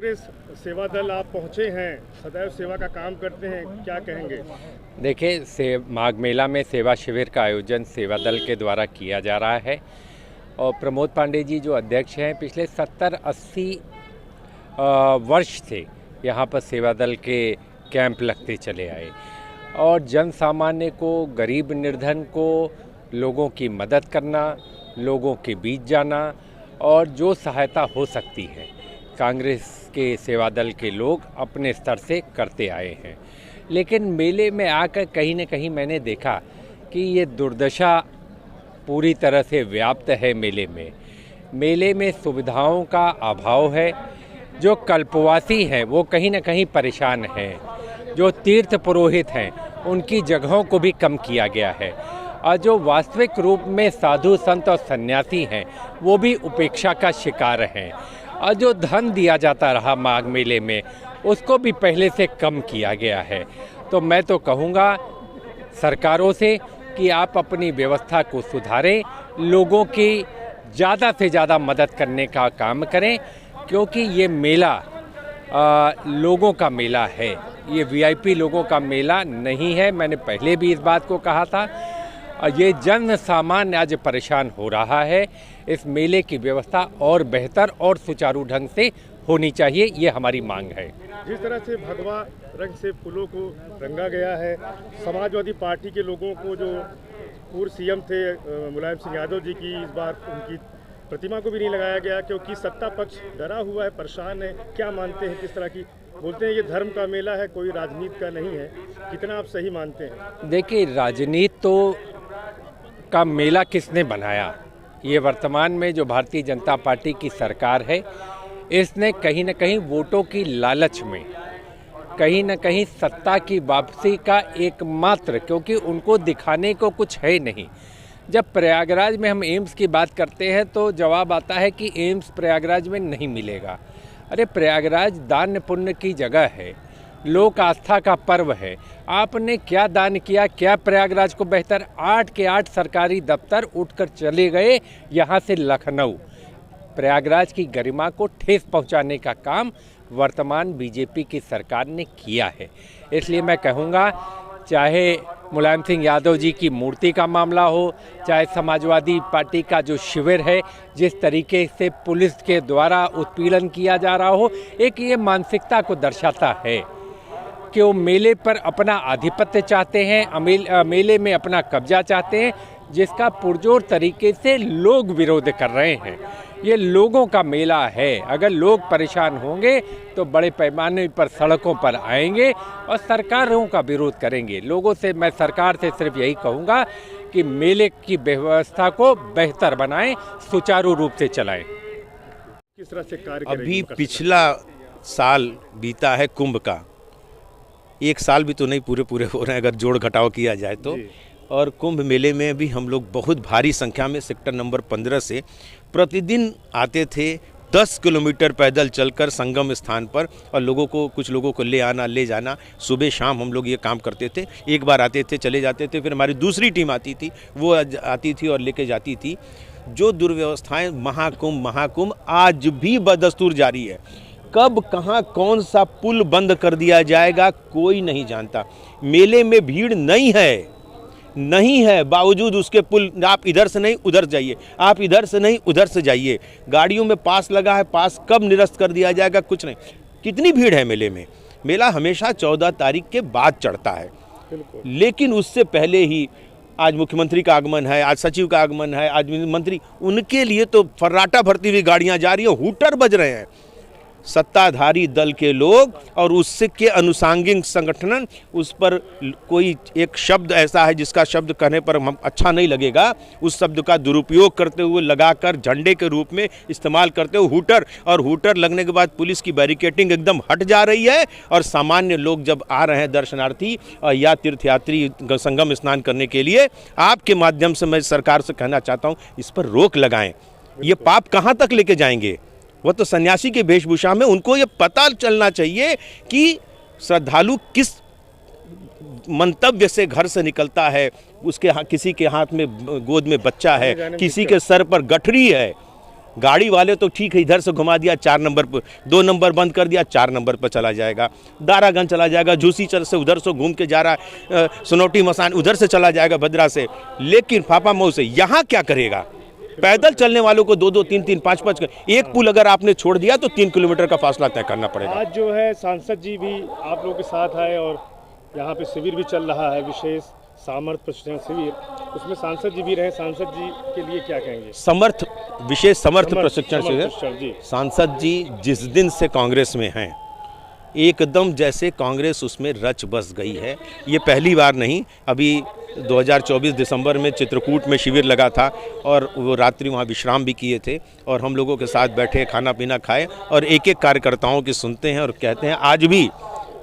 सेवा दल आप पहुंचे हैं, सदैव सेवा का काम करते हैं, क्या कहेंगे? देखिए, माघ मेला में सेवा शिविर का आयोजन सेवा दल के द्वारा किया जा रहा है और प्रमोद पांडे जी जो अध्यक्ष हैं, पिछले 70-80 वर्ष से यहाँ पर सेवा दल के कैंप लगते चले आए और जन सामान्य को, गरीब निर्धन को, लोगों की मदद करना, लोगों के बीच जाना और जो सहायता हो सकती है कांग्रेस के सेवा दल के लोग अपने स्तर से करते आए हैं। लेकिन मेले में आकर कहीं न कहीं मैंने देखा कि ये दुर्दशा पूरी तरह से व्याप्त है। मेले में सुविधाओं का अभाव है। जो कल्पवासी हैं वो कहीं न कहीं परेशान हैं। जो तीर्थ पुरोहित हैं उनकी जगहों को भी कम किया गया है और जो वास्तविक रूप में साधु संत और सन्यासी हैं वो भी उपेक्षा का शिकार हैं और जो धन दिया जाता रहा माघ मेले में उसको भी पहले से कम किया गया है। तो मैं तो कहूँगा सरकारों से कि आप अपनी व्यवस्था को सुधारें, लोगों की ज़्यादा से ज़्यादा मदद करने का काम करें, क्योंकि ये मेला लोगों का मेला है, ये वीआईपी लोगों का मेला नहीं है। मैंने पहले भी इस बात को कहा था। ये जन सामान्य आज परेशान हो रहा है। इस मेले की व्यवस्था और बेहतर और सुचारू ढंग से होनी चाहिए, ये हमारी मांग है। जिस तरह से भगवा रंग से फूलों को रंगा गया है, समाजवादी पार्टी के लोगों को, जो पूर्व सीएम थे मुलायम सिंह यादव जी की, इस बार उनकी प्रतिमा को भी नहीं लगाया गया क्योंकि सत्ता पक्ष डरा हुआ है, परेशान है। क्या मानते हैं, किस तरह की? बोलते हैं ये धर्म का मेला है, कोई राजनीति का नहीं है, कितना आप सही मानते हैं? देखिए, राजनीति तो का मेला किसने बनाया? ये वर्तमान में जो भारतीय जनता पार्टी की सरकार है, इसने कहीं न कहीं वोटों की लालच में, कहीं न कहीं सत्ता की वापसी का एकमात्र, क्योंकि उनको दिखाने को कुछ है नहीं। जब प्रयागराज में हम एम्स की बात करते हैं तो जवाब आता है कि एम्स प्रयागराज में नहीं मिलेगा। अरे प्रयागराज दान पुण्य की जगह है, लोक आस्था का पर्व है। आपने क्या दान किया? क्या प्रयागराज को बेहतर? 8 के 8 सरकारी दफ्तर उठकर चले गए यहाँ से लखनऊ। प्रयागराज की गरिमा को ठेस पहुँचाने का काम वर्तमान बीजेपी की सरकार ने किया है। इसलिए मैं कहूँगा, चाहे मुलायम सिंह यादव जी की मूर्ति का मामला हो, चाहे समाजवादी पार्टी का जो शिविर है, जिस तरीके से पुलिस के द्वारा उत्पीड़न किया जा रहा हो, एक ये मानसिकता को दर्शाता है कि वो मेले पर अपना आधिपत्य चाहते हैं, मेले में अपना कब्जा चाहते हैं, जिसका पुरजोर तरीके से लोग विरोध कर रहे हैं। ये लोगों का मेला है। अगर लोग परेशान होंगे तो बड़े पैमाने पर सड़कों पर आएंगे और सरकारों का विरोध करेंगे। लोगों से मैं सरकार से सिर्फ यही कहूँगा कि मेले की व्यवस्था को बेहतर बनाएं, सुचारू रूप से चलाएं। किस तरह से कार्य करेगी? अभी पिछला साल बीता है कुंभ का, 1 साल भी तो नहीं पूरे हो रहे हैं अगर जोड़ घटाव किया जाए तो। और कुंभ मेले में भी हम लोग बहुत भारी संख्या में सेक्टर नंबर 15 से प्रतिदिन आते थे, 10 किलोमीटर पैदल चलकर संगम स्थान पर, और लोगों को, कुछ लोगों को ले आना ले जाना, सुबह शाम हम लोग ये काम करते थे। एक बार आते थे, चले जाते थे, फिर हमारी दूसरी टीम आती थी, वो आती थी और लेके जाती थी। जो दुर्व्यवस्थाएं महाकुंभ आज भी बदस्तूर जारी है। कब कहाँ कौन सा पुल बंद कर दिया जाएगा कोई नहीं जानता। मेले में भीड़ नहीं है, बावजूद उसके पुल, आप इधर से नहीं उधर जाइए, आप इधर से नहीं उधर से जाइए। गाड़ियों में पास लगा है, पास कब निरस्त कर दिया जाएगा कुछ नहीं। कितनी भीड़ है मेले में। मेला हमेशा 14 तारीख के बाद चढ़ता है, लेकिन उससे पहले ही आज मुख्यमंत्री का आगमन है, आज सचिव का आगमन है, आज मंत्री, उनके लिए तो फर्राटा भरती हुई गाड़ियाँ जा रही हैं, हूटर बज रहे हैं। सत्ताधारी दल के लोग और उससे के अनुसांगिक संगठन, उस पर कोई एक शब्द ऐसा है जिसका शब्द कहने पर हम अच्छा नहीं लगेगा, उस शब्द का दुरुपयोग करते हुए, लगाकर झंडे के रूप में इस्तेमाल करते हुए हूटर, और हूटर लगने के बाद पुलिस की बैरिकेडिंग एकदम हट जा रही है और सामान्य लोग जब आ रहे हैं दर्शनार्थी या तीर्थयात्री संगम स्नान करने के लिए, आपके माध्यम से मैं सरकार से कहना चाहता हूँ, इस पर रोक लगाएं। ये पाप कहाँ तक लेके जाएंगे? वो तो सन्यासी के वेशभूषा में, उनको ये पता चलना चाहिए कि श्रद्धालु किस मंतव्य से घर से निकलता है। उसके किसी के हाथ में गोद में बच्चा है, किसी के सर पर गठरी है, गाड़ी वाले तो ठीक है, इधर से घुमा दिया 4 नंबर पर, 2 नंबर बंद कर दिया, 4 नंबर पर चला जाएगा, दारागंज चला जाएगा, झूसी चल से उधर से घूम के जा रहा है, सनोटी मसान उधर से चला जाएगा भद्रा से, लेकिन फाफा मऊ से यहाँ क्या करेगा? पैदल चलने वालों को 2-2, 3-3, 5-5 एक पुल अगर आपने छोड़ दिया तो 3 किलोमीटर का फासला तय करना पड़ेगा। आज जो है सांसद जी भी आप लोगों के साथ आए और यहाँ पे शिविर भी चल रहा है, विशेष सामर्थ्य प्रशिक्षण शिविर, उसमें सांसद जी भी रहे। सांसद जी के लिए क्या कहेंगे? विशेष समर्थ प्रशिक्षण शिविर। जी, सांसद जी जिस दिन से कांग्रेस में हैं, एकदम जैसे कांग्रेस उसमें रच बस गई है। ये पहली बार नहीं, अभी 2024 दिसंबर में चित्रकूट में शिविर लगा था और वो रात्रि वहाँ विश्राम भी किए थे और हम लोगों के साथ बैठे, खाना पीना खाए और एक एक कार्यकर्ताओं की सुनते हैं और कहते हैं। आज भी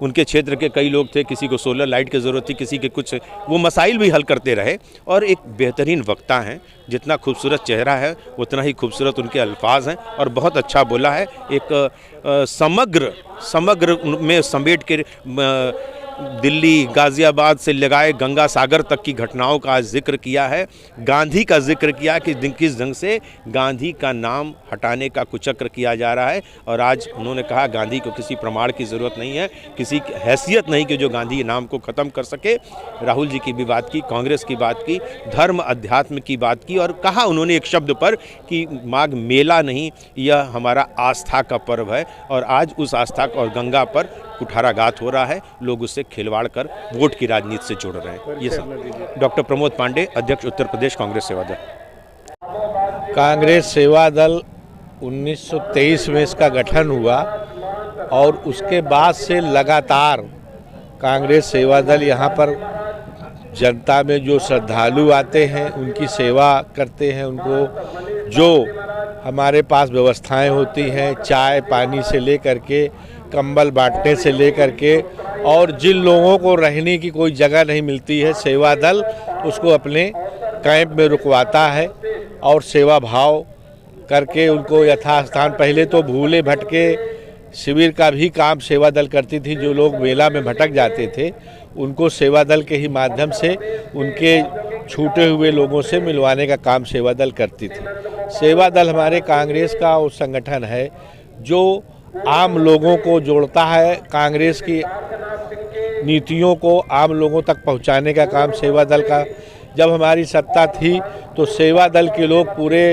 उनके क्षेत्र के कई लोग थे, किसी को सोलर लाइट की ज़रूरत थी, किसी के कुछ, वो मसाइल भी हल करते रहे और एक बेहतरीन वक्ता हैं। जितना खूबसूरत चेहरा है उतना ही खूबसूरत उनके अल्फाज हैं और बहुत अच्छा बोला है। एक समग्र में समेट के दिल्ली, गाज़ियाबाद से लगाए गंगा सागर तक की घटनाओं का जिक्र किया है। गांधी का जिक्र किया कि किस ढंग से गांधी का नाम हटाने का कुचक्र किया जा रहा है और आज उन्होंने कहा गांधी को किसी प्रमाण की ज़रूरत नहीं है, किसी हैसियत नहीं कि जो गांधी नाम को ख़त्म कर सके। राहुल जी की भी बात की, कांग्रेस की बात की, धर्म अध्यात्म की बात की और कहा उन्होंने एक शब्द पर कि माघ मेला नहीं, यह हमारा आस्था का पर्व है और आज उस आस्था और गंगा पर कुठाराघात हो रहा है। लोग उससे खिलवाड़ कर वोट की राजनीति से जोड़ रहे हैं। ये सब डॉक्टर प्रमोद पांडे, अध्यक्ष उत्तर प्रदेश कांग्रेस सेवा दल। कांग्रेस सेवा दल 1923 में इसका गठन हुआ और उसके बाद से लगातार कांग्रेस सेवा दल यहाँ पर जनता में जो श्रद्धालु आते हैं उनकी सेवा करते हैं। उनको जो हमारे पास व्यवस्थाएं होती हैं, चाय पानी से लेकर के कंबल बांटने से लेकर के, और जिन लोगों को रहने की कोई जगह नहीं मिलती है, सेवा दल उसको अपने कैंप में रुकवाता है और सेवा भाव करके उनको यथास्थान, पहले तो भूले भटके शिविर का भी काम सेवा दल करती थी। जो लोग मेला में भटक जाते थे उनको सेवा दल के ही माध्यम से उनके छूटे हुए लोगों से मिलवाने का काम सेवा दल करती थी। सेवा दल हमारे कांग्रेस का वो संगठन है जो आम लोगों को जोड़ता है। कांग्रेस की नीतियों को आम लोगों तक पहुंचाने का काम सेवा दल का। जब हमारी सत्ता थी तो सेवा दल के लोग पूरे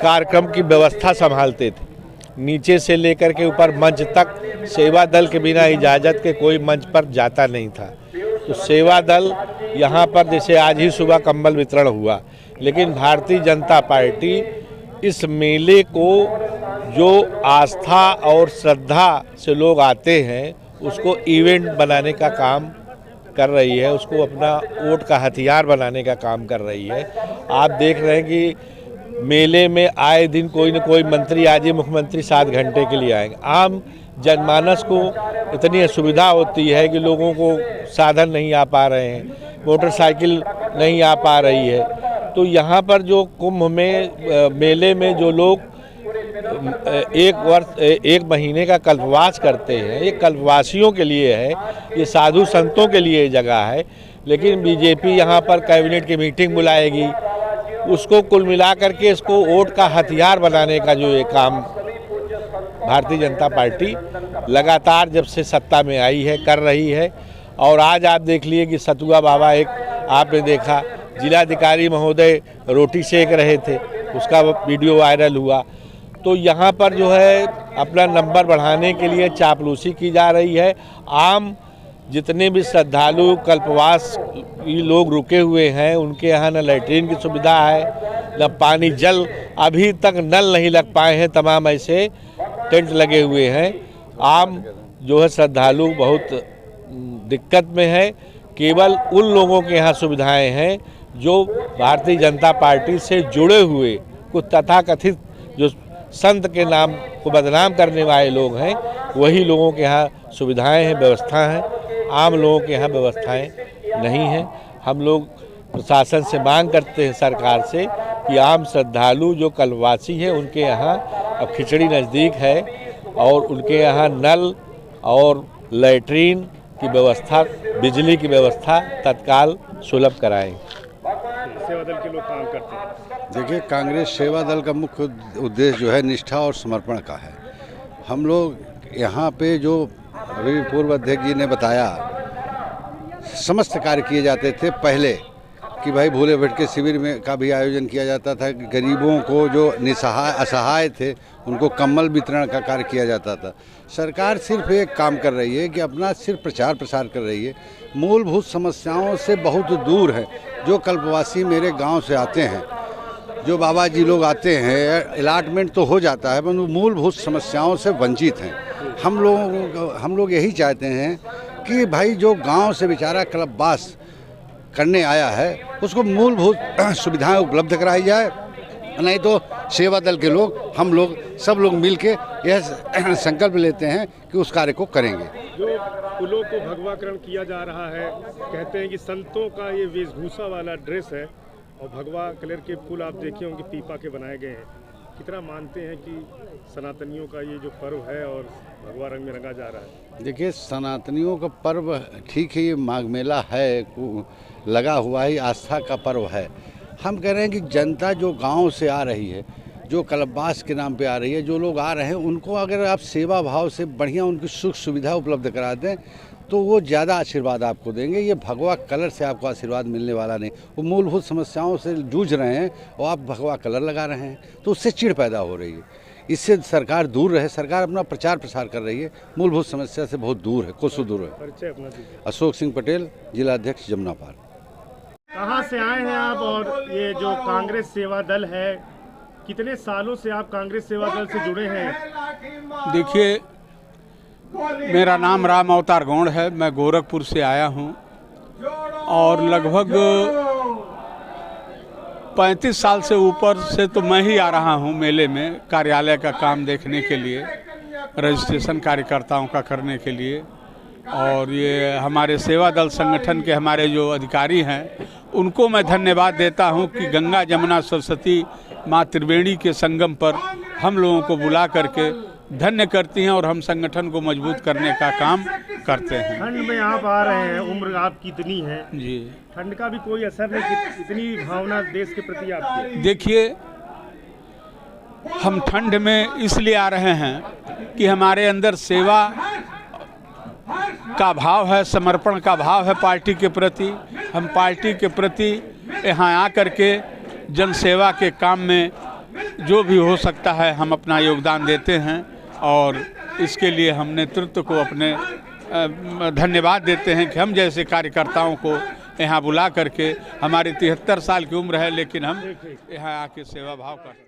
कार्यक्रम की व्यवस्था संभालते थे, नीचे से लेकर के ऊपर मंच तक। सेवा दल के बिना इजाज़त के कोई मंच पर जाता नहीं था। तो सेवा दल यहाँ पर, जैसे आज ही सुबह कंबल वितरण हुआ, लेकिन भारतीय जनता पार्टी इस मेले को जो आस्था और श्रद्धा से लोग आते हैं उसको इवेंट बनाने का काम कर रही है, उसको अपना वोट का हथियार बनाने का काम कर रही है। आप देख रहे हैं कि मेले में आए दिन कोई न कोई मंत्री, आज ही मुख्यमंत्री 7 घंटे के लिए आएंगे। आम जनमानस को इतनी असुविधा होती है कि लोगों को साधन नहीं आ पा रहे हैं, मोटरसाइकिल नहीं आ पा रही है। तो यहाँ पर जो कुंभ में मेले में जो लोग एक महीने का कल्पवास करते हैं, ये कल्पवासियों के लिए है, ये साधु संतों के लिए जगह है। लेकिन बीजेपी यहाँ पर कैबिनेट की मीटिंग बुलाएगी, उसको कुल मिला करके इसको वोट का हथियार बनाने का जो ये काम भारतीय जनता पार्टी लगातार जब से सत्ता में आई है कर रही है। और आज आप देख लिए कि सतुआ बाबा, एक आपने देखा जिलाधिकारी महोदय रोटी सेक रहे थे, उसका वीडियो वायरल हुआ। तो यहाँ पर जो है अपना नंबर बढ़ाने के लिए चापलूसी की जा रही है। आम जितने भी श्रद्धालु कल्पवास लोग रुके हुए हैं उनके यहाँ न लैट्रीन की सुविधा है, न पानी, जल अभी तक नल नहीं लग पाए हैं, तमाम ऐसे टेंट लगे हुए हैं। आम जो है श्रद्धालु बहुत दिक्कत में है। केवल उन लोगों के यहाँ सुविधाएं हैं जो भारतीय जनता पार्टी से जुड़े हुए कुछ तथाकथित जो संत के नाम को बदनाम करने वाले लोग हैं, वही लोगों के यहाँ सुविधाएं हैं, व्यवस्था हैं। आम लोगों के यहाँ व्यवस्थाएं नहीं हैं। हम लोग प्रशासन से मांग करते हैं, सरकार से, कि आम श्रद्धालु जो कल्पवासी हैं उनके यहाँ अब खिचड़ी नज़दीक है और उनके यहाँ नल और लैट्रीन की व्यवस्था, बिजली की व्यवस्था तत्काल सुलभ कराएं। सेवा दल के लोग काम करते हैं। देखिए, कांग्रेस सेवा दल का मुख्य उद्देश्य जो है निष्ठा और समर्पण का है। हम लोग यहाँ पे जो अभी पूर्व अध्यक्ष जी ने बताया, समस्त कार्य किए जाते थे पहले कि भाई भूले भटके शिविर में का भी आयोजन किया जाता था, गरीबों को जो निसहाय असहाय थे उनको कंबल वितरण का कार्य किया जाता था। सरकार सिर्फ एक काम कर रही है कि अपना सिर्फ प्रचार प्रसार कर रही है, मूलभूत समस्याओं से बहुत दूर है। जो कल्पवासी मेरे गांव से आते हैं, जो बाबा जी लोग आते हैं, अलाटमेंट तो हो जाता है परंतु मूलभूत समस्याओं से वंचित हैं। हम लोग यही चाहते हैं कि भाई जो गांव से बेचारा कल्पवास करने आया है उसको मूलभूत सुविधाएं उपलब्ध कराई जाए, नहीं तो सेवा दल के लोग हम लोग सब लोग मिलके यह संकल्प लेते हैं कि उस कार्य को करेंगे। जो फूलों को भगवाकरण किया जा रहा है, कहते हैं कि संतों का ये वेशभूषा वाला ड्रेस है और भगवा कलर के फूल आप देखे होंगे पीपा के बनाए गए हैं। कितना मानते हैं कि सनातनियों का ये जो पर्व है और भगवा रंग में रंगा जा रहा है? देखिए, सनातनियों का पर्व ठीक है, ये माघ मेला है, लगा हुआ ही आस्था का पर्व है। हम कह रहे हैं कि जनता जो गांव से आ रही है, जो कल्पवास के नाम पे आ रही है, जो लोग आ रहे हैं, उनको अगर आप सेवा भाव से बढ़िया उनकी सुख सुविधा उपलब्ध करा दें तो वो ज़्यादा आशीर्वाद आपको देंगे। ये भगवा कलर से आपको आशीर्वाद मिलने वाला नहीं। वो मूलभूत समस्याओं से जूझ रहे हैं और आप भगवा कलर लगा रहे हैं, तो उससे चिढ़ पैदा हो रही है। इससे सरकार दूर रहे। सरकार अपना प्रचार प्रसार कर रही है, मूलभूत समस्या से बहुत दूर है, कोसों दूर है। परिचय अपना दीजिए। अशोक सिंह पटेल, जिला अध्यक्ष जमुनापाल। कहाँ से आए हैं आप और ये जो कांग्रेस सेवा दल है, कितने सालों से आप कांग्रेस सेवा दल से जुड़े हैं? देखिए, मेरा नाम राम अवतार गौड़ है। मैं गोरखपुर से आया हूँ और लगभग 35 साल से ऊपर से तो मैं ही आ रहा हूँ मेले में, कार्यालय का काम देखने के लिए, रजिस्ट्रेशन कार्यकर्ताओं का करने के लिए। और ये हमारे सेवा दल संगठन के हमारे जो अधिकारी हैं उनको मैं धन्यवाद देता हूँ कि गंगा जमुना सरस्वती माँ त्रिवेणी के संगम पर हम लोगों को बुला करके धन्य करती हैं और हम संगठन को मजबूत करने का काम करते हैं। ठंड में आप आ रहे हैं, उम्र आपकी इतनी है जी, ठंड का भी कोई असर नहीं, इतनी भावना देश के प्रति आपकी? देखिए, हम ठंड में इसलिए आ रहे हैं कि हमारे अंदर सेवा का भाव है, समर्पण का भाव है पार्टी के प्रति। हम पार्टी के प्रति यहाँ आकर के जन सेवा के काम में जो भी हो सकता है हम अपना योगदान देते हैं और इसके लिए हम नेतृत्व को अपने धन्यवाद देते हैं कि हम जैसे कार्यकर्ताओं को यहाँ बुला करके, हमारी 73 साल की उम्र है लेकिन हम यहाँ आके सेवा भाव करते हैं।